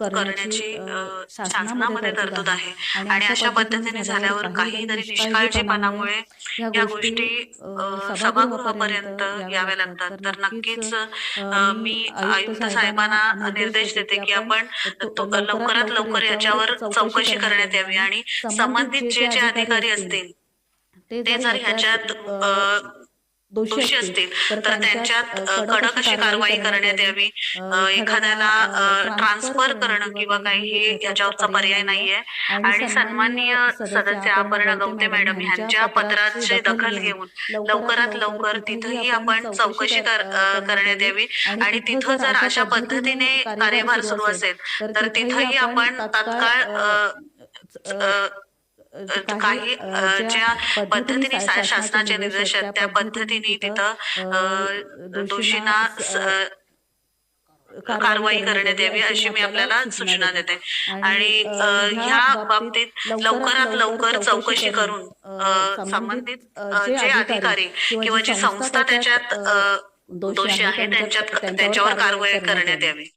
करण्याची शासनामध्ये तरतूद आहे आणि अशा पद्धतीने झाल्यावर काही तरी निष्काळजीपणामुळे या गोष्टी सभागृहापर्यंत याव्या लागतात. तर नक्कीच मी आयुक्त साहेबांना निर्देश देते की आपण लवकरात लवकर याच्यावर चौकशी करण्यात यावी आणि संबंधित जे अधिकारी असतील ते जर ह्याच्यात दोषी असतील तर त्यांच्यात कडक अशी कारवाई करण्यात यावी. एखाद्याला ट्रान्सफर करणं किंवा काही हे ह्याच्यावरचा पर्याय नाहीये. आणि सन्माननीय सदस्य अपर्णा गवते मॅडम ह्यांच्या पत्राची दखल घेऊन लवकरात लवकर तिथंही आपण चौकशी करण्यात यावी आणि तिथं जर अशा पद्धतीने कार्यभार सुरू असेल तर तिथंही आपण तात्काळ काही ज्या पद्धतीने शासनाचे निर्देश आहेत त्या पद्धतीने तिथं दोषींना कारवाई करण्यात यावी अशी मी आपल्याला सूचना देते. आणि ह्या बाबतीत लवकरात लवकर चौकशी करून संबंधित जे अधिकारी किंवा जी संस्था त्याच्यात दोषी आहे त्यांच्यावर कारवाई करण्यात यावी.